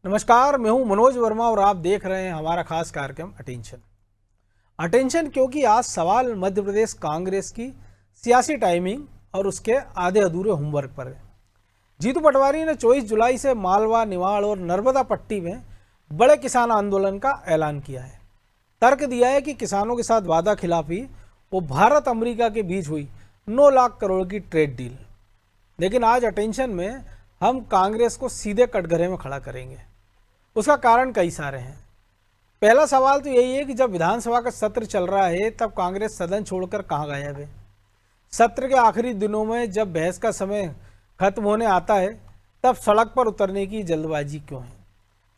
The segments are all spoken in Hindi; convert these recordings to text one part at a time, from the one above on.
नमस्कार, मैं हूं मनोज वर्मा और आप देख रहे हैं हमारा खास कार्यक्रम अटेंशन क्योंकि आज सवाल मध्य प्रदेश कांग्रेस की सियासी टाइमिंग और उसके आधे अधूरे होमवर्क पर है। जीतू पटवारी ने 24 जुलाई से मालवा, निमाड़ और नर्मदा पट्टी में बड़े किसान आंदोलन का ऐलान किया है। तर्क दिया है कि किसानों के साथ वादा खिलाफी वो भारत अमेरिका के बीच हुई 9 लाख करोड़ की ट्रेड डील। लेकिन आज अटेंशन में हम कांग्रेस को सीधे कटघरे में खड़ा करेंगे। उसका कारण कई सारे हैं। पहला सवाल तो यही है कि जब विधानसभा का सत्र चल रहा है तब कांग्रेस सदन छोड़कर कहाँ गायब है। सत्र के आखिरी दिनों में जब बहस का समय खत्म होने आता है तब सड़क पर उतरने की जल्दबाजी क्यों है?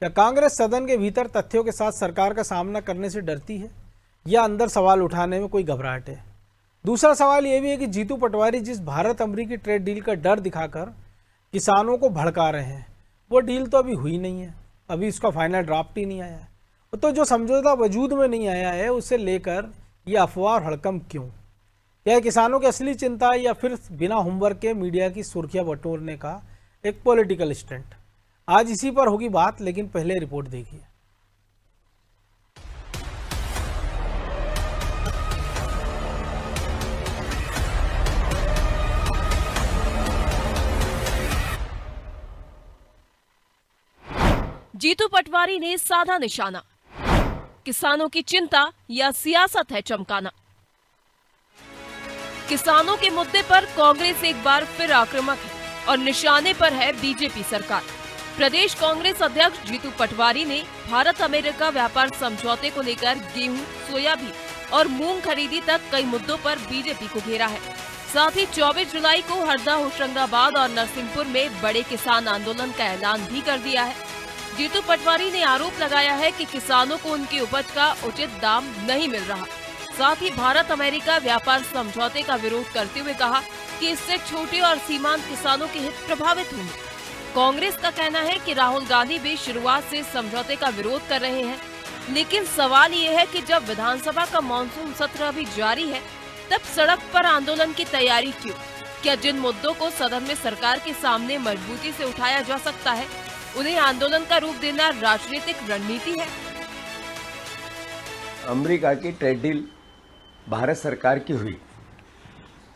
क्या कांग्रेस सदन के भीतर तथ्यों के साथ सरकार का सामना करने से डरती है या अंदर सवाल उठाने में कोई घबराहट है? दूसरा सवाल ये भी है कि जीतू पटवारी जिस भारत अमेरिकी ट्रेड डील का डर दिखाकर किसानों को भड़का रहे हैं वो डील तो अभी हुई नहीं है, अभी इसका फाइनल ड्राफ्ट ही नहीं आया है। तो जो समझौता वजूद में नहीं आया है उसे लेकर ये अफवाह और हड़कंप क्यों? क्या किसानों की असली चिंता है या फिर बिना होमवर्क के मीडिया की सुर्खियां बटोरने का एक पॉलिटिकल स्टंट? आज इसी पर होगी बात, लेकिन पहले रिपोर्ट देखिए। जीतू पटवारी ने साधा निशाना, किसानों की चिंता या सियासत है चमकाना। किसानों के मुद्दे पर कांग्रेस एक बार फिर आक्रामक है और निशाने पर है बीजेपी सरकार। प्रदेश कांग्रेस अध्यक्ष जीतू पटवारी ने भारत अमेरिका व्यापार समझौते को लेकर गेहूं, सोयाबीन और मूंग खरीदी तक कई मुद्दों पर बीजेपी को घेरा है। साथ ही 24 जुलाई को हरदा, होशंगाबाद और नरसिंहपुर में बड़े किसान आंदोलन का ऐलान भी कर दिया है। जीतू पटवारी ने आरोप लगाया है कि किसानों को उनकी उपज का उचित दाम नहीं मिल रहा। साथ ही भारत अमेरिका व्यापार समझौते का विरोध करते हुए कहा कि इससे छोटे और सीमांत किसानों के हित प्रभावित होंगे। कांग्रेस का कहना है कि राहुल गांधी भी शुरुआत से समझौते का विरोध कर रहे हैं, लेकिन सवाल ये है कि जब विधानसभा का मानसून सत्र अभी जारी है तब सड़क पर आंदोलन की तैयारी क्यों? क्या जिन मुद्दों को सदन में सरकार के सामने मजबूती से उठाया जा सकता है उन्हें आंदोलन का रूप देना राजनीतिक रणनीति है? अमेरिका की ट्रेड डील भारत सरकार की हुई।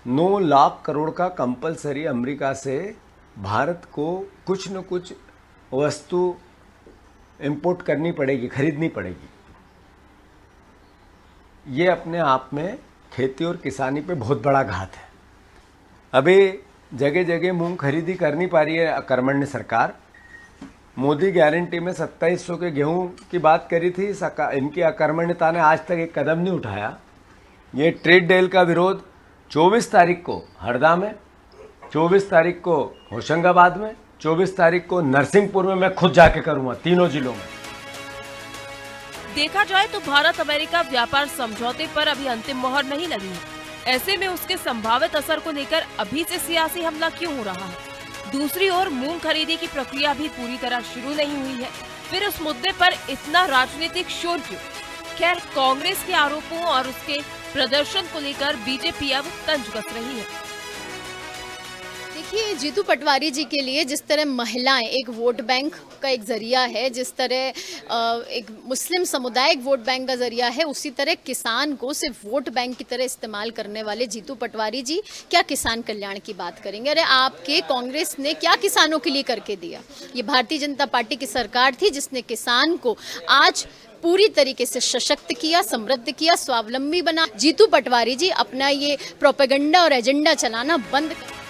9 लाख करोड़ का कंपलसरी अमेरिका से भारत को कुछ न कुछ वस्तु इंपोर्ट करनी पड़ेगी, खरीदनी पड़ेगी। ये अपने आप में खेती और किसानी पे बहुत बड़ा घात है। अभी जगह जगह मूंग खरीदी कर नहीं पा रही है कर्मण्य सरकार। मोदी गारंटी में 2700 के गेहूं की बात करी थी, इनकी अकर्मण्यता ने आज तक एक कदम नहीं उठाया। ये ट्रेड डील का विरोध 24 तारीख को हरदा में, 24 तारीख को होशंगाबाद में, 24 तारीख को नरसिंहपुर में मैं खुद जाके करूंगा, तीनों जिलों में। देखा जाए तो भारत अमेरिका व्यापार समझौते पर अभी अंतिम मोहर नहीं लगी है। ऐसे में उसके संभावित असर को लेकर अभी से सियासी हमला क्यों हो रहा है? दूसरी ओर मूंग खरीदी की प्रक्रिया भी पूरी तरह शुरू नहीं हुई है, फिर उस मुद्दे पर इतना राजनीतिक शोर क्यों? खैर, कांग्रेस के आरोपों और उसके प्रदर्शन को लेकर बीजेपी अब तंज कस रही है। देखिए, जीतू पटवारी जी के लिए जिस तरह महिलाएं एक वोट बैंक का एक जरिया है, जिस तरह एक मुस्लिम समुदाय एक वोट बैंक का जरिया है, उसी तरह किसान को सिर्फ वोट बैंक की तरह इस्तेमाल करने वाले जीतू पटवारी जी क्या किसान कल्याण की बात करेंगे? अरे आपके कांग्रेस ने क्या किसानों के लिए करके दिया? ये भारतीय जनता पार्टी की सरकार थी जिसने किसान को आज पूरी तरीके से सशक्त किया, समृद्ध किया, स्वावलंबी बना। जीतू पटवारी जी अपना ये प्रोपेगेंडा और एजेंडा चलाना बंद कर।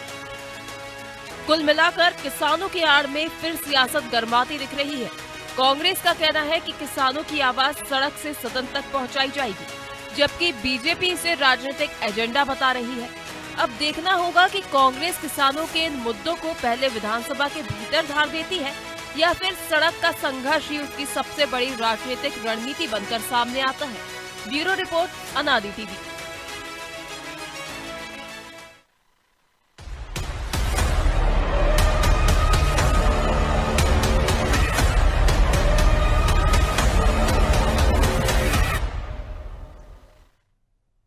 कुल मिलाकर किसानों की आड़ में फिर सियासत गरमाती दिख रही है। कांग्रेस का कहना है कि किसानों की आवाज सड़क से सदन तक पहुंचाई जाएगी, जबकि बीजेपी इसे राजनीतिक एजेंडा बता रही है। अब देखना होगा कि कांग्रेस किसानों के इन मुद्दों को पहले विधानसभा के भीतर धार देती है या फिर सड़क का संघर्ष ही उसकी सबसे बड़ी राजनीतिक रणनीति बनकर सामने आता है। ब्यूरो रिपोर्ट, अनादि टीवी।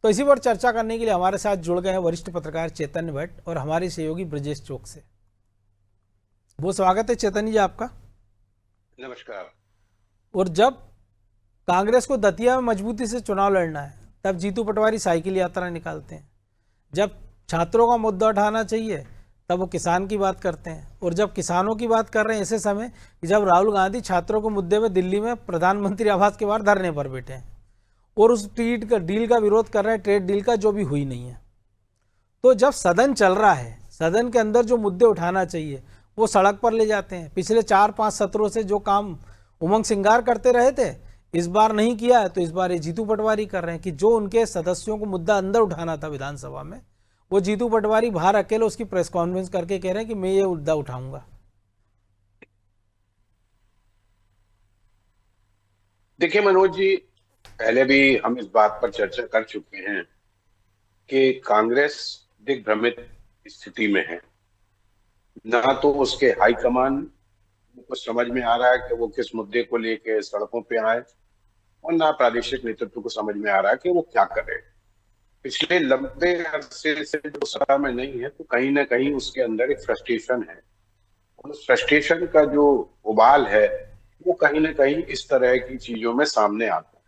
तो इसी पर चर्चा करने के लिए हमारे साथ जुड़ गए हैं वरिष्ठ पत्रकार चैतन्य भट्ट और हमारे सहयोगी ब्रजेश चौक से। बहुत स्वागत है चैतन्य जी आपका। नमस्कार। और जब कांग्रेस को दतिया में मजबूती से चुनाव लड़ना है तब जीतू पटवारी साइकिल यात्रा निकालते हैं। जब छात्रों का मुद्दा उठाना चाहिए तब वो किसान की बात करते हैं। और जब किसानों की बात कर रहे हैं ऐसे समय कि जब राहुल गांधी छात्रों के मुद्दे पे दिल्ली में प्रधानमंत्री आवास के बाहर धरने पर बैठे हैं और उस डील का विरोध कर रहे हैं, ट्रेड डील का, जो भी हुई नहीं है। तो जब सदन चल रहा है, सदन के अंदर जो मुद्दे उठाना चाहिए वो सड़क पर ले जाते हैं। पिछले 4-5 सत्रों से जो काम उमंग सिंगार करते रहे थे, इस बार नहीं किया है, तो इस बार ये जीतू पटवारी कर रहे हैं कि जो उनके सदस्यों को मुद्दा अंदर उठाना था विधानसभा में, वो जीतू पटवारी बाहर अकेले उसकी प्रेस कॉन्फ्रेंस करके कह रहे हैं कि मैं ये मुद्दा उठाऊंगा। देखिए मनोज जी, पहले भी हम इस बात पर चर्चा कर चुके हैं कि कांग्रेस दिग्भ्रमित स्थिति में है। ना तो उसके हाईकमान को समझ में आ रहा है कि वो किस मुद्दे को लेके सड़कों पे आए, और ना प्रादेशिक नेतृत्व को समझ में आ रहा है कि वो क्या करे। पिछले लंबे अरसे से जो सत्ता में नहीं है, तो कहीं ना कहीं उसके अंदर एक फ्रस्ट्रेशन है। उस फ्रस्ट्रेशन का जो उबाल है वो कहीं ना कहीं इस तरह की चीजों में सामने आता है।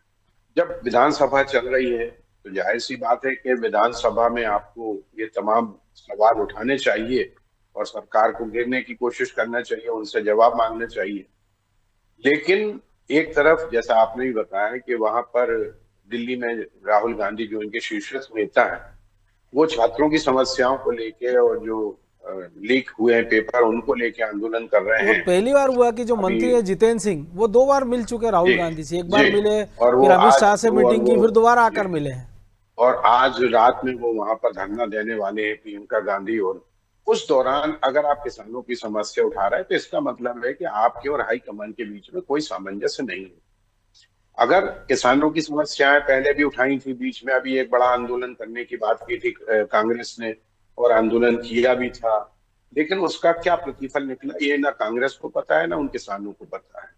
जब विधानसभा चल रही है तो जाहिर सी बात है कि विधानसभा में आपको ये तमाम सवाल उठाने चाहिए और सरकार को घेरने की कोशिश करना चाहिए, उनसे जवाब मांगना चाहिए। लेकिन एक तरफ जैसा आपने भी बताया कि वहां पर दिल्ली में राहुल गांधी जो इनके शीर्षस्थ नेता है, वो छात्रों की समस्याओं को लेके और जो लीक हुए हैं पेपर उनको लेके आंदोलन कर रहे वो हैं। पहली बार हुआ कि जो मंत्री है जितेंद्र सिंह, वो 2 बार मिल चुके राहुल गांधी से। एक बार मिले, फिर अमित शाह से मीटिंग की, फिर दोबारा आकर मिले हैं। और आज रात में वो वहां पर धरना देने वाले हैं प्रियंका गांधी। और उस दौरान अगर आप किसानों की समस्या उठा रहे हैं तो इसका मतलब है कि आपके और हाईकमान के बीच में कोई सामंजस्य नहीं है। अगर किसानों की समस्याएं पहले भी उठाई थी, बीच में अभी एक बड़ा आंदोलन करने की बात की थी कांग्रेस ने, और आंदोलन किया भी था, लेकिन उसका क्या प्रतिफल निकला ये ना कांग्रेस को पता है ना उन किसानों को पता है।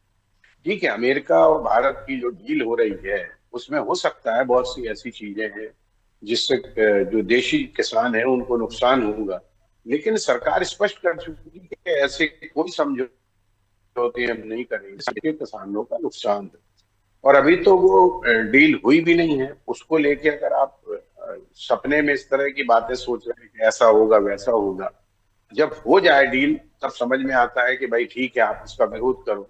ठीक है, अमेरिका और भारत की जो डील हो रही है उसमें हो सकता है बहुत सी ऐसी चीजें हैं जिससे जो देशी किसान है उनको नुकसान होगा, लेकिन सरकार स्पष्ट कर चुकी है कि ऐसे कोई समझौते हम नहीं करेंगे, किसानों का नुकसान है। और अभी तो वो डील हुई भी नहीं है, उसको लेके अगर आप सपने में इस तरह की बातें सोच रहे हैं कि ऐसा होगा वैसा होगा, जब हो जाए डील तब समझ में आता है कि भाई ठीक है आप इसका विरोध करो।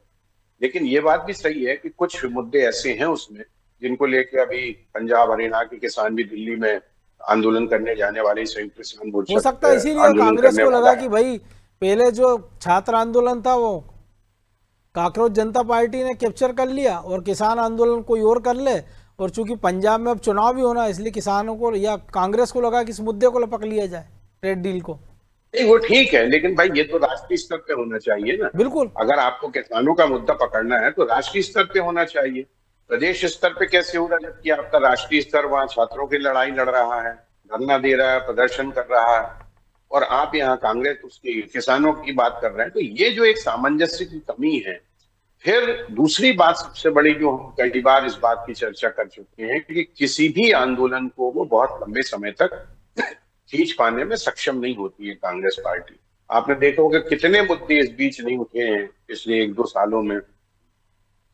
लेकिन ये बात भी सही है कि कुछ मुद्दे ऐसे हैं उसमें जिनको लेके अभी पंजाब हरियाणा के किसान भी दिल्ली में आंदोलन करने जाने वाले संयुक्त किसान मोर्चा हो सकता है इसीलिए कांग्रेस को लगा कि भाई पहले जो छात्र आंदोलन था वो काकरोच जनता पार्टी ने कैप्चर कर लिया और किसान आंदोलन कोई और कर ले, और चूंकि पंजाब में अब चुनाव भी होना है इसलिए किसानों को या कांग्रेस को लगा कि इस मुद्दे को लपक लिया जाए, ट्रेड डील को। नहीं वो ठीक है, लेकिन भाई ये तो राष्ट्रीय स्तर पे होना चाहिए ना। बिल्कुल, अगर आपको किसानों का मुद्दा पकड़ना है तो राष्ट्रीय स्तर पे होना चाहिए। प्रदेश स्तर पे कैसे होगा जबकि आपका राष्ट्रीय स्तर वहां छात्रों की लड़ाई लड़ रहा है, धरना दे रहा है, प्रदर्शन कर रहा है, और आप यहाँ कांग्रेस उसकी किसानों की बात कर रहे हैं। तो ये जो एक सामंजस्य की कमी है। फिर दूसरी बात सबसे बड़ी जो हम कई बार इस बात की चर्चा कर चुके हैं कि किसी भी आंदोलन को वो बहुत लंबे समय तक खींच पाने में सक्षम नहीं होती है कांग्रेस पार्टी। आपने देखा होगा कितने मुद्दे इस बीच नहीं उठे हैं पिछले 1-2 सालों में,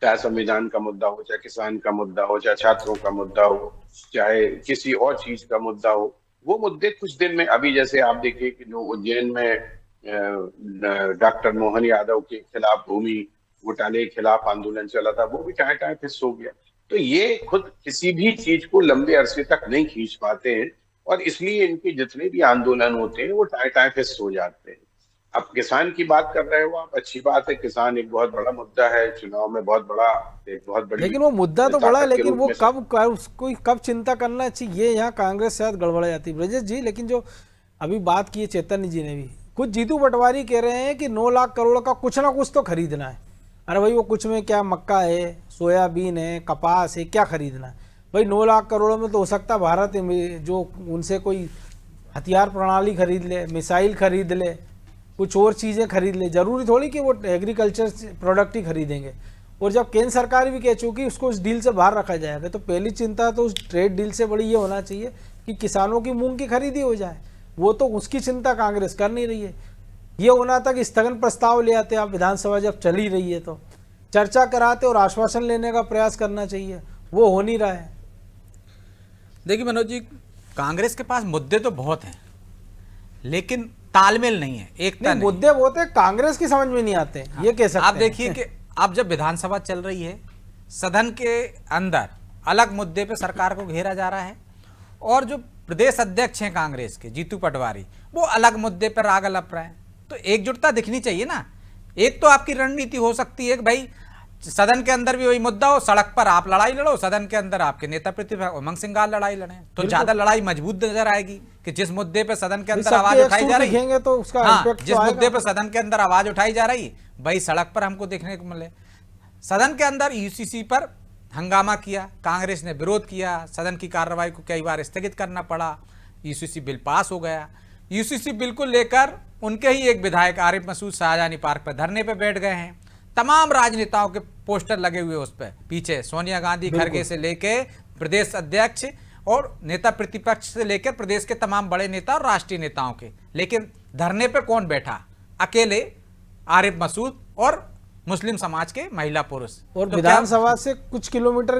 चाहे संविधान का मुद्दा हो, चाहे किसान का मुद्दा हो, चाहे छात्रों का मुद्दा हो, चाहे किसी और चीज का मुद्दा हो। वो मुद्दे कुछ दिन में, अभी जैसे आप देखिए कि जो उज्जैन में डॉक्टर मोहन यादव के खिलाफ भूमि घोटाले के खिलाफ आंदोलन चला था, वो भी टाए फिस हो गया। तो ये खुद किसी भी चीज को लंबे अरसे तक नहीं खींच पाते हैं, और इसलिए इनके जितने भी आंदोलन होते हैं वो टाए फिस हो जाते हैं। अब किसान की बात कर रहे हो आप, अच्छी बात है, किसान एक बहुत बड़ा मुद्दा है, चुनाव में बहुत बड़ी, लेकिन वो मुद्दा तो बड़ा है, लेकिन वो कब चिंता करना चाहिए, यहाँ कांग्रेस शायद गड़बड़ा जाती है ब्रजेश जी। लेकिन जो अभी बात की है चैतन्य जी ने भी, कुछ जीतू पटवारी कह रहे हैं कि 9 लाख करोड़ का कुछ ना कुछ तो खरीदना है। अरे भाई वो कुछ में क्या, मक्का है, सोयाबीन है, कपास है, क्या खरीदना है भाई? 9 लाख करोड़ में तो हो सकता है भारत जो उनसे कोई हथियार प्रणाली खरीद ले, मिसाइल खरीद ले, कुछ और चीज़ें खरीद ले। जरूरी थोड़ी कि वो एग्रीकल्चर प्रोडक्ट ही खरीदेंगे। और जब केंद्र सरकार भी कह चुकी उसको उस डील से बाहर रखा जाएगा, तो पहली चिंता तो उस ट्रेड डील से बड़ी ये होना चाहिए कि किसानों की मूंग की खरीदी हो जाए। वो तो उसकी चिंता कांग्रेस कर नहीं रही है। ये होना था कि स्थगन प्रस्ताव ले आते आप, विधानसभा जब चली रही है तो चर्चा कराते और आश्वासन लेने का प्रयास करना चाहिए, वो हो नहीं रहा है। देखिए मनोज जी, कांग्रेस के पास मुद्दे तो बहुत हैं लेकिन तालमेल नहीं है, एकता नहीं। मुद्दे बहुत है, कांग्रेस की समझ में नहीं आते, ये कह सकते आप हैं। देखिए कि अब जब विधानसभा चल रही है, सदन के अंदर अलग मुद्दे पे सरकार को घेरा जा रहा है और जो प्रदेश अध्यक्ष हैं कांग्रेस के जीतू पटवारी, वो अलग मुद्दे पर राग अलप रहे हैं। तो एकजुटता दिखनी चाहिए ना। एक तो आपकी रणनीति हो सकती है कि भाई सदन के अंदर भी वही मुद्दा हो, सड़क पर आप लड़ाई लड़ो, सदन के अंदर आपके नेता प्रतिपक्ष उमंग सिंगार लड़ाई लड़े, तो ज्यादा लड़ाई मजबूत नजर आएगी कि जिस मुद्दे पे सदन के अंदर आवाज उठाई जा रही है, तो उसका जिस मुद्दे पे सदन के अंदर आवाज उठाई जा रही भाई सड़क पर हमको देखने को मिले। सदन के अंदर यूसीसी पर हंगामा किया, कांग्रेस ने विरोध किया, सदन की कार्रवाई को कई बार स्थगित करना पड़ा, यूसीसी बिल पास हो गया। यूसीसी बिल को लेकर उनके ही एक विधायक आरिफ मसूद शाहजहानी पार्क पर धरने पर बैठ गए हैं। तमाम राजनेताओं के पोस्टर लगे हुए उस पर, पीछे सोनिया गांधी खड़गे से लेके प्रदेश अध्यक्ष और नेता प्रतिपक्ष से लेकर प्रदेश के तमाम बड़े नेता और राष्ट्रीय नेताओं के। लेकिन धरने पे कौन बैठा? अकेले आरिफ मसूद और मुस्लिम समाज के महिला पुरुष, और तो विधानसभा से कुछ किलोमीटर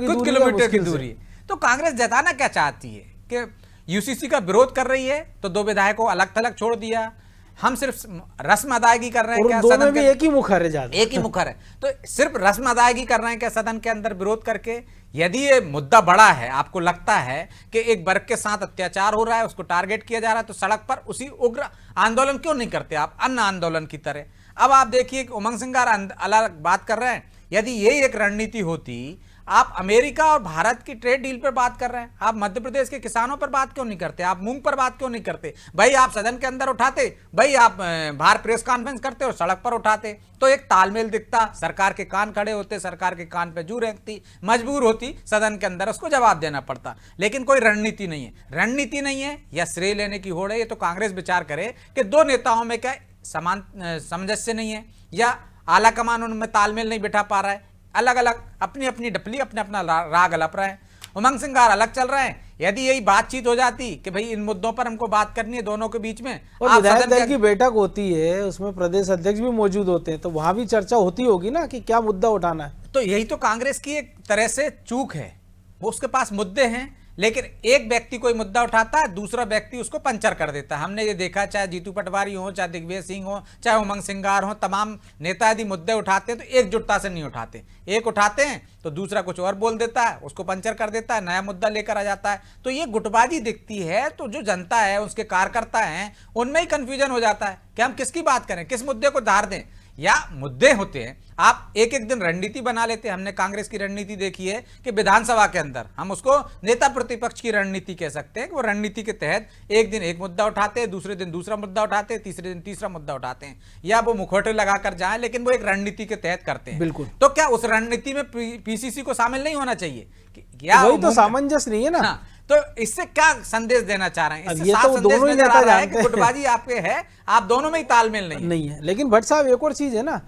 की दूरी है। तो कांग्रेस जताना क्या चाहती है कि यूसीसी का विरोध कर रही है तो दो विधायकों को अलग थलग छोड़ दिया, हम सिर्फ रस्म अदायगी कर रहे हैं क्या? सदन में एक ही मुखर है, ज्यादा एक ही मुखर है, तो सिर्फ रस्म अदायगी कर रहे हैं क्या सदन के अंदर विरोध करके? यदि ये मुद्दा बड़ा है, आपको लगता है कि एक वर्ग के साथ अत्याचार हो रहा है, उसको टारगेट किया जा रहा है, तो सड़क पर उसी उग्र आंदोलन क्यों नहीं करते आप, अन्य आंदोलन की तरह? अब आप देखिए उमंग सिंगार अलग बात कर रहे हैं। यदि यही एक रणनीति होती, आप अमेरिका और भारत की ट्रेड डील पर बात कर रहे हैं, आप मध्य प्रदेश के किसानों पर बात क्यों नहीं करते? आप मूंग पर बात क्यों नहीं करते? भाई आप सदन के अंदर उठाते, भाई आप बाहर प्रेस कॉन्फ्रेंस करते और सड़क पर उठाते, तो एक तालमेल दिखता, सरकार के कान खड़े होते, सरकार के कान पे जू रहती, मजबूर होती सदन के अंदर उसको जवाब देना पड़ता। लेकिन कोई रणनीति नहीं है, रणनीति नहीं है या श्रेय लेने की होड़ है। ये तो कांग्रेस विचार करे कि दो नेताओं में क्या समान सामंजस्य नहीं है या आला कमान उनमें तालमेल नहीं बिठा पा रहा है, अलग अलग अपनी अपनी डपली अपना अपना राग अलप रहे हैं, उमंग सिंगार अलग चल रहे हैं। यदि यही बातचीत हो जाती कि भाई इन मुद्दों पर हमको बात करनी है दोनों के बीच में, और विधायक दल की बैठक होती है, उसमें प्रदेश अध्यक्ष भी मौजूद होते हैं, तो वहां भी चर्चा होती होगी ना कि क्या मुद्दा उठाना है। तो यही तो कांग्रेस की एक तरह से चूक है, वो उसके पास मुद्दे हैं लेकिन एक व्यक्ति कोई मुद्दा उठाता है, दूसरा व्यक्ति उसको पंचर कर देता है। हमने ये देखा, चाहे जीतू पटवारी हो, चाहे दिग्विजय सिंह हो, चाहे उमंग सिंगार हो, तमाम नेता यदि मुद्दे उठाते हैं तो एकजुटता से नहीं उठाते। एक उठाते हैं तो दूसरा कुछ और बोल देता है, उसको पंचर कर देता है, नया मुद्दा लेकर आ जाता है। तो ये गुटबाजी दिखती है। तो जो जनता है, उसके कार्यकर्ता हैं, उनमें ही कंफ्यूजन हो जाता है कि हम किसकी बात करें, किस मुद्दे को धार दें। या मुद्दे होते हैं, आप एक एक दिन रणनीति बना लेते हैं। हमने कांग्रेस की रणनीति देखी है कि विधानसभा के अंदर हम उसको नेता प्रतिपक्ष की रणनीति कह सकते हैं कि वो रणनीति के तहत एक दिन एक मुद्दा उठाते हैं, दूसरे दिन दूसरा मुद्दा उठाते हैं, तीसरे दिन तीसरा मुद्दा उठाते हैं, या वो मुखौटे लगाकर जाएं, लेकिन वो एक रणनीति के तहत करते हैं। बिल्कुल। तो क्या उस रणनीति में पीसीसी को शामिल नहीं होना चाहिए? क्या वही तो सामंजस्य नहीं है ना। हाँ, तो इससे क्या संदेश देना चाह रहे हैं? इससे ये साफ तो संदेश दोनों ही नजर आ नेता रहा है कि जानते हैं। गुटबाजी आपके है, आप दोनों में ही तालमेल नहीं है। लेकिन भट्ट साहब एक और चीज है ना,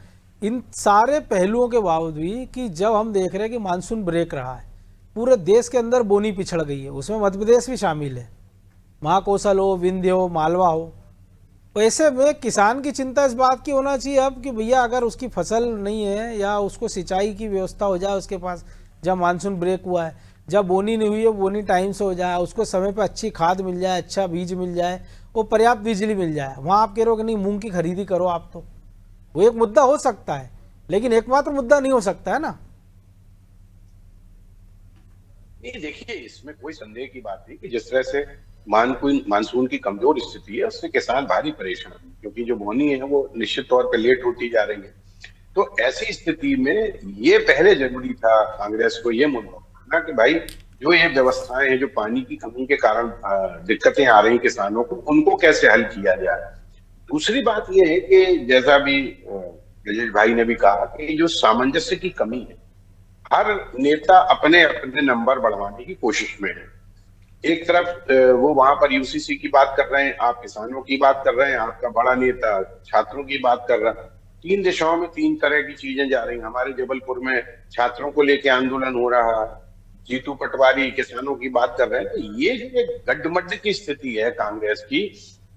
इन सारे पहलुओं के बावजूद भी कि जब हम देख रहे हैं कि मानसून ब्रेक रहा है, पूरे देश के अंदर बोनी पिछड़ गई है, उसमें मध्य प्रदेश भी शामिल है, महाकौशल हो, विंध्य हो, मालवा हो, ऐसे में किसान की चिंता इस बात की होना चाहिए अब कि भैया अगर उसकी फसल नहीं है या उसको सिंचाई की व्यवस्था हो जाए उसके पास, जब मानसून ब्रेक हुआ है, जब बोनी नहीं हुई है बोनी टाइम से हो जाए, उसको समय पर अच्छी खाद मिल जाए, अच्छा बीज मिल जाए, वो पर्याप्त बिजली मिल जाए, वहाँ आप कह रहे हो कि नहीं मूंग की खरीदी करो आप, तो वो एक मुद्दा हो सकता है, लेकिन एकमात्र मुद्दा नहीं हो सकता है ना। नहीं, देखिए इसमें कोई संदेह की बात नहीं कि जिस तरह से मानसून की कमजोर स्थिति है उससे किसान भारी परेशान है, क्योंकि जो बोनी है वो निश्चित तौर पर लेट होती जा रही है। तो ऐसी स्थिति में ये पहले जरूरी था कांग्रेस को ये मुद्दा उठाना कि भाई जो ये व्यवस्थाएं हैं, जो पानी की कमी के कारण दिक्कतें आ रही किसानों को, उनको कैसे हल किया जाए। दूसरी बात यह है कि जैसा भी ब्रजेश भाई ने भी कहा कि जो सामंजस्य की कमी है, हर नेता अपने अपने नंबर बढ़वाने की कोशिश में है। एक तरफ वो वहां पर यूसीसी की बात कर रहे हैं, आप किसानों की बात कर रहे हैं, आपका बड़ा नेता छात्रों की बात कर रहा है। तीन दिशाओं में तीन तरह की चीजें जा रही हैं। हमारे जबलपुर में छात्रों को लेकर आंदोलन हो रहा है, जीतू पटवारी किसानों की बात कर रहे हैं। तो ये जो एक गड्ढमड्ढ की स्थिति है कांग्रेस की,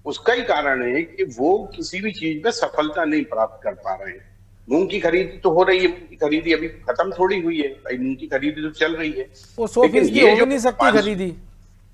उसका ही कारण है कि वो किसी भी चीज में सफलता नहीं प्राप्त कर पा रहे हैं। मूंग की खरीदी तो हो रही है, मूंग की खरीदी अभी खत्म थोड़ी हुई है भाई, मूंग की खरीदी तो चल रही है। वो 100% ये हो जो भी नहीं सकती खरीदी।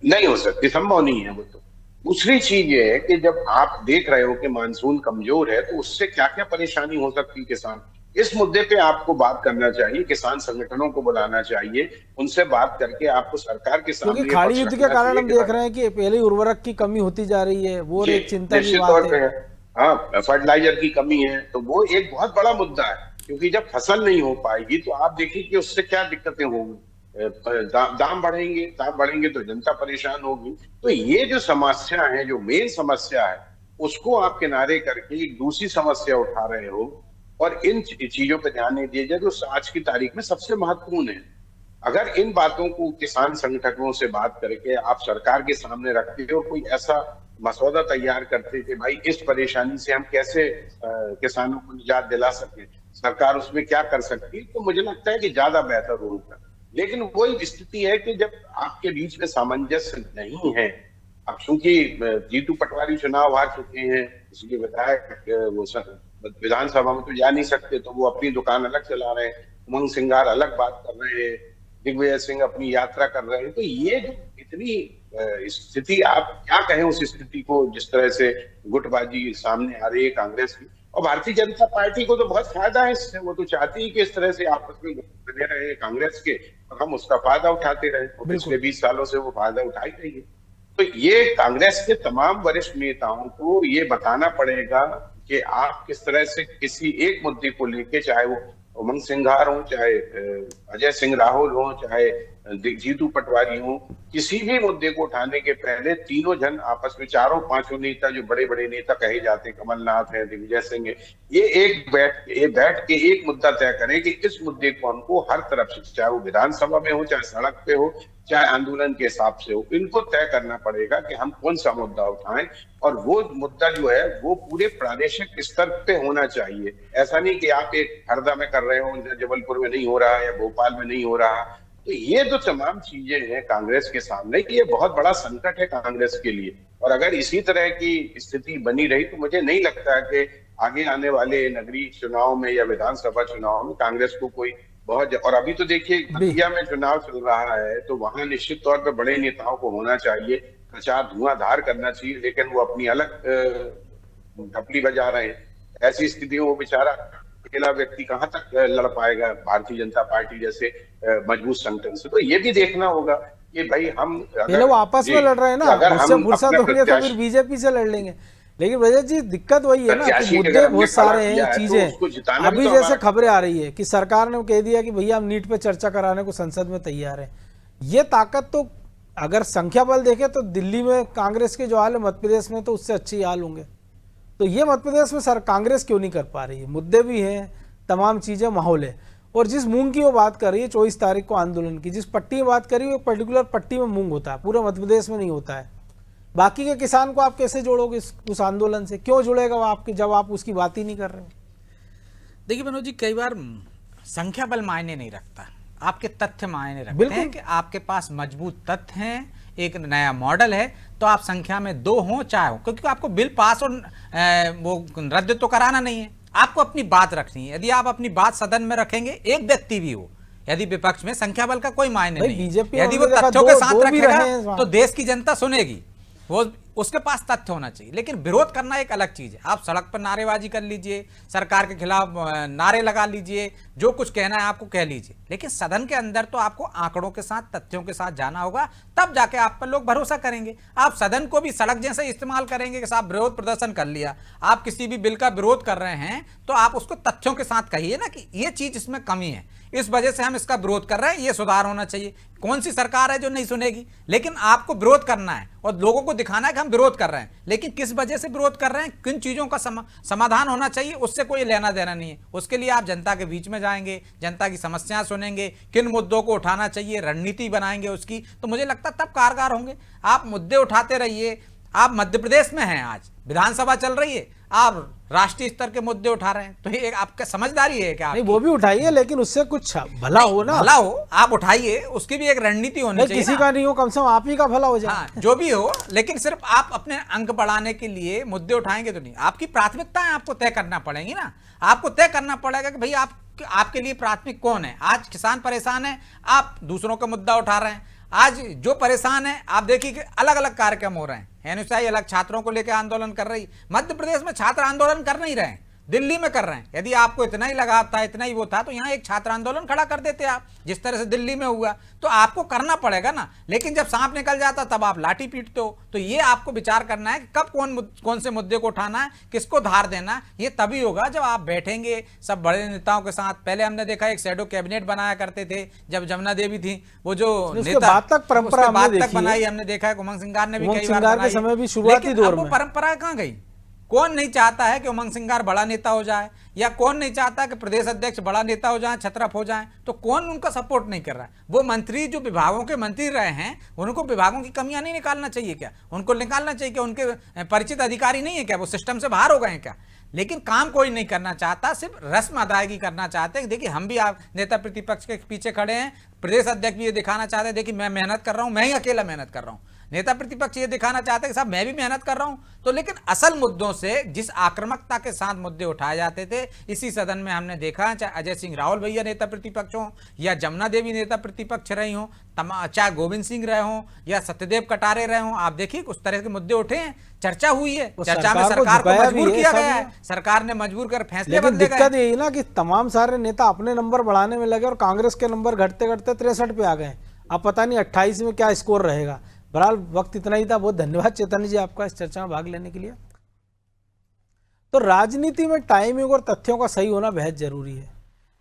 नहीं हो सकती, संभव नहीं है वो तो। दूसरी चीज ये है कि जब आप देख रहे हो कि मानसून कमजोर है तो उससे क्या क्या परेशानी हो सकती है किसान, इस मुद्दे पे आपको बात करना चाहिए, किसान संगठनों को बुलाना चाहिए, उनसे बात करके आपको सरकार के क्योंकि सामने ये खाड़ी पक्ष युद्ध के रखना कारण चाहिए हम कि देख रहे हैं कि पहले ही उर्वरक की कमी होती जा रही है, वो जी एक चिंता की निश्चित बात तौर पे है। है। हाँ, फर्टिलाइजर की कमी है तो वो एक बहुत बड़ा मुद्दा है, क्योंकि जब फसल नहीं हो पाएगी तो आप देखिए कि उससे क्या दिक्कतें होंगी। दाम बढ़ेंगे तो जनता परेशान होगी। तो ये जो समस्या है, जो मेन समस्या है, उसको आप किनारे करके एक दूसरी समस्या उठा रहे हो, और इन चीजों पर ध्यान नहीं दिया जाए जो आज की तारीख में सबसे महत्वपूर्ण है। अगर इन बातों को किसान संगठनों से बात करके आप सरकार के सामने रखते हो, कोई ऐसा मसौदा तैयार करते कि भाई इस परेशानी से हम कैसे किसानों को निजात दिला सके, सरकार उसमें क्या कर सकती है, तो मुझे लगता है कि ज्यादा बेहतर होगा। लेकिन वही स्थिति है कि जब आपके बीच में सामंजस्य नहीं है, अब चूंकि जीतू पटवारी चुनाव हार चुके हैं, इसलिए विधायक वो विधानसभा में तो जा नहीं सकते, तो वो अपनी दुकान अलग चला रहे हैं, उमंग सिंगार अलग बात कर रहे हैं, दिग्विजय सिंह अपनी यात्रा कर रहे हैं। तो ये जो इतनी स्थिति, आप क्या कहें उस स्थिति को, जिस तरह से गुटबाजी सामने आ रही है कांग्रेस की, और भारतीय जनता पार्टी को तो बहुत फायदा है इससे, वो तो चाहती है कि इस तरह से आपस में बने रहे कांग्रेस के, और हम उसका फायदा उठाते रहे, और पिछले 20 सालों से वो फायदा उठाई रही है। तो ये कांग्रेस के तमाम वरिष्ठ नेताओं को ये बताना पड़ेगा कि आप किस तरह से किसी एक मुद्दे को लेके, चाहे वो उमंग सिंघार हो, चाहे अजय सिंह राहुल हो, चाहे जीतू पटवारी हो, किसी भी मुद्दे को उठाने के पहले तीनों जन आपस में, चारों पांचों नेता जो बड़े बड़े नेता कहे जाते हैं, कमलनाथ है, दिग्विजय सिंह है, ये बैठ के एक मुद्दा तय करें कि इस मुद्दे को हमको हर तरफ से, चाहे वो विधानसभा में हो, चाहे सड़क पे हो, चाहे आंदोलन के हिसाब से हो, इनको तय करना पड़ेगा कि हम कौन सा मुद्दा उठाएं। और वो मुद्दा जो है वो पूरे प्रादेशिक स्तर पे होना चाहिए। ऐसा नहीं कि आप एक हरदा में कर रहे हो, जबलपुर में नहीं हो रहा या भोपाल में नहीं हो रहा। तो ये जो तमाम चीजें हैं कांग्रेस के सामने, ये बहुत बड़ा संकट है कांग्रेस के लिए। और अगर इसी तरह की स्थिति बनी रही तो मुझे नहीं लगता है कि आगे आने वाले नगरीय चुनाव में या विधानसभा चुनाव में कांग्रेस को कोई बहुत, और अभी तो देखिए दतिया में चुनाव चल रहा है, तो वहां निश्चित तौर पर बड़े नेताओं को होना चाहिए, प्रचार धुआंधार करना चाहिए, लेकिन वो अपनी अलग ढपली बजा रहे हैं। ऐसी स्थिति में वो बेचारा अकेला व्यक्ति कहां तक लड़ पाएगा भारतीय जनता पार्टी जैसे मजबूत संगठन से। तो ये भी देखना होगा कि भाई हम पहले वो आपस में लड़ रहे हैं ना, उससे फुर्सत होंगे तो फिर बीजेपी से लड़ लेंगे। लेकिन रजत जी, दिक्कत वही है ना कि मुद्दे बहुत सारे हैं, चीजें अभी जैसे खबरें आ रही है कि सरकार ने कह दिया कि भैया हम नीट पे चर्चा कराने को संसद में तैयार है। ये ताकत तो अगर संख्या बल देखे तो दिल्ली में कांग्रेस के जो हाल है, मध्य प्रदेश में तो उससे अच्छे हाल होंगे। तो ये मध्य प्रदेश में सर कांग्रेस क्यों नहीं कर पा रही है? मुद्दे भी हैं, तमाम चीजें, माहौल है। और जिस मूंग की वो बात कर रही है 24 तारीख को आंदोलन की, जिस पट्टी में बात करी है, पर्टिकुलर पट्टी में मूंग होता है, पूरे मध्य प्रदेश में नहीं होता है। बाकी के किसान को आप कैसे जोड़ोगे उस आंदोलन से? क्यों जुड़ेगा वो आपके, जब आप उसकी बात ही नहीं कर रहे? देखिए मनोज जी, कई बार संख्या बल मायने नहीं रखता, आपके तथ्य मायने रखते हैं कि आपके पास मजबूत तथ्य हैं, एक नया मॉडल है, तो आप संख्या में 2 हो चाहे हो, क्योंकि आपको बिल पास और वो रद्द तो कराना नहीं है, आपको अपनी बात रखनी है। यदि आप अपनी बात सदन में रखेंगे, एक व्यक्ति भी हो, यदि विपक्ष में, संख्या बल का कोई मायने नहीं। यदि वो तथ्यों के साथ रखेगा तो देश की जनता सुनेगी, वो उसके पास तथ्य होना चाहिए। लेकिन विरोध करना एक अलग चीज है। आप सड़क पर नारेबाजी कर लीजिए, सरकार के खिलाफ नारे लगा लीजिए, जो कुछ कहना है आपको कह लीजिए, लेकिन सदन के अंदर तो आपको आंकड़ों के साथ, तथ्यों के साथ जाना होगा, तब जाके आप पर लोग भरोसा करेंगे। आप सदन को भी सड़क जैसे इस्तेमाल करेंगे कि साहब विरोध प्रदर्शन कर लिया, आप किसी भी बिल का विरोध कर रहे हैं तो आप उसको तथ्यों के साथ कहिए ना कि ये चीज इसमें कमी है, इस वजह से हम इसका विरोध कर रहे हैं, ये सुधार होना चाहिए। कौन सी सरकार है जो नहीं सुनेगी? लेकिन आपको विरोध करना है और लोगों को दिखाना है कि हम विरोध कर रहे हैं, लेकिन किस वजह से विरोध कर रहे हैं, किन चीजों का समाधान होना चाहिए, उससे कोई लेना देना नहीं है। उसके लिए आप जनता के बीच में जाएंगे, जनता की समस्याएं सुनेंगे, किन मुद्दों को उठाना चाहिए, रणनीति बनाएंगे उसकी, तो मुझे लगता है तब कारगर होंगे। आप मुद्दे उठाते रहिए, आप मध्य प्रदेश में हैं, आज विधानसभा चल रही है, आप राष्ट्रीय स्तर के मुद्दे उठा रहे हैं, तो ये आपका समझदारी है क्या? नहीं, वो भी उठाइए, लेकिन उससे कुछ भला हो ना। भला हो, आप उठाइए, उसकी भी एक रणनीति होनी चाहिए। किसी का नहीं हो, कम से कम आप ही का भला हो जाए। हाँ, जो भी हो, लेकिन सिर्फ आप अपने अंक बढ़ाने के लिए मुद्दे उठाएंगे तो नहीं। आपकी प्राथमिकताएं आपको तय करना पड़ेंगी ना। आपको तय करना पड़ेगा कि भाई आपके लिए प्राथमिक कौन है। आज किसान परेशान है, आप दूसरों का मुद्दा उठा रहे हैं। आज जो परेशान है, आप देखिए कि अलग अलग कार्यक्रम हो रहे हैं। एनएसयूआई अलग छात्रों को लेकर आंदोलन कर रही, मध्य प्रदेश में छात्र आंदोलन कर नहीं रहे हैं, दिल्ली में कर रहे हैं। यदि आपको इतना ही लगाव था, इतना ही वो था, तो यहाँ एक छात्र आंदोलन खड़ा कर देते आप, जिस तरह से दिल्ली में हुआ। तो आपको करना पड़ेगा ना। लेकिन जब सांप निकल जाता तब आप लाठी पीटते हो। तो ये आपको विचार करना है कि कब कौन से मुद्दे को उठाना है, किसको धार देना है। ये तभी होगा जब आप बैठेंगे सब बड़े नेताओं के साथ। पहले हमने देखा एक शैडो कैबिनेट बनाया करते थे जब जमुना देवी थी, वो जो नेता परंपरा बनाई, हमने देखा है उमंग सिंगार ने भी कई बार बनाई। समय भी शुरुआती दौर में परंपरा कहाँ गई? कौन नहीं चाहता है कि उमंग सिंगार बड़ा नेता हो जाए, या कौन नहीं चाहता कि प्रदेश अध्यक्ष बड़ा नेता हो जाए, छत्रप हो जाए? तो कौन उनका सपोर्ट नहीं कर रहा है? वो मंत्री जो विभागों के मंत्री रहे हैं, उनको विभागों की कमियां नहीं निकालना चाहिए क्या? उनको निकालना चाहिए क्या? उनके परिचित अधिकारी नहीं है क्या? वो सिस्टम से बाहर हो गए हैं क्या? लेकिन काम कोई नहीं करना चाहता, सिर्फ रस्म अदायगी करना चाहते हैं। देखिए, हम भी आप नेता प्रतिपक्ष के पीछे खड़े हैं, प्रदेश अध्यक्ष भी ये दिखाना चाहते हैं, देखिए मैं मेहनत कर रहा हूं, मैं ही अकेला मेहनत कर रहा हूं। नेता प्रतिपक्ष ये दिखाना चाहते हैं कि साहब मैं भी मेहनत कर रहा हूं। तो लेकिन असल मुद्दों से जिस आक्रामकता के साथ मुद्दे उठाए जाते थे, इसी सदन में हमने देखा, चाहे अजय सिंह रावल भैया नेता प्रतिपक्ष हो, या जमुना देवी नेता प्रतिपक्ष रही हो, चाहे गोविंद सिंह रहे हो, या सत्यदेव कटारे रहे हो, आप देखिए उस तरह के मुद्दे उठे हैं, चर्चा हुई है, चर्चा में सरकार को मजबूर किया गया है, सरकार ने मजबूर कर फैसले बदले गए। दिक्कत यही ना कि तमाम सारे नेता अपने नंबर बढ़ाने में लगे और कांग्रेस के नंबर घटते घटते 63 पे आ गए। अब पता नहीं 28 में क्या स्कोर रहेगा। बहरहाल वक्त इतना ही था। बहुत धन्यवाद चैतन्य जी आपका इस चर्चा में भाग लेने के लिए। तो राजनीति में टाइमिंग और तथ्यों का सही होना बेहद जरूरी है।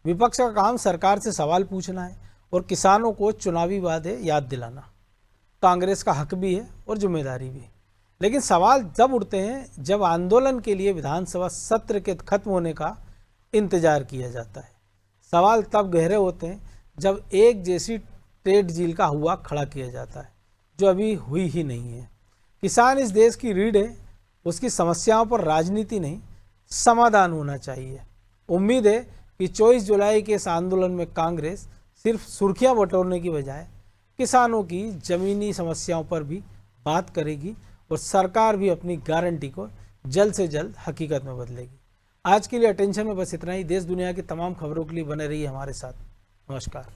विपक्ष का काम सरकार से सवाल पूछना है और किसानों को चुनावी वादे याद दिलाना कांग्रेस का हक भी है और जिम्मेदारी भी। लेकिन सवाल जब उठते हैं जब आंदोलन के लिए विधानसभा सत्र के खत्म होने का इंतजार किया जाता है। सवाल तब गहरे होते हैं जब एक जैसी ट्रेड डील का हुआ खड़ा किया जाता है, जो अभी हुई ही नहीं है। किसान इस देश की रीढ़ है, उसकी समस्याओं पर राजनीति नहीं समाधान होना चाहिए। उम्मीद है कि 24 जुलाई के इस आंदोलन में कांग्रेस सिर्फ सुर्खियां बटोरने की बजाय किसानों की ज़मीनी समस्याओं पर भी बात करेगी और सरकार भी अपनी गारंटी को जल्द से जल्द हकीकत में बदलेगी। आज के लिए अटेंशन में बस इतना ही। देश दुनिया की तमाम खबरों के लिए बने रहिए हमारे साथ। नमस्कार।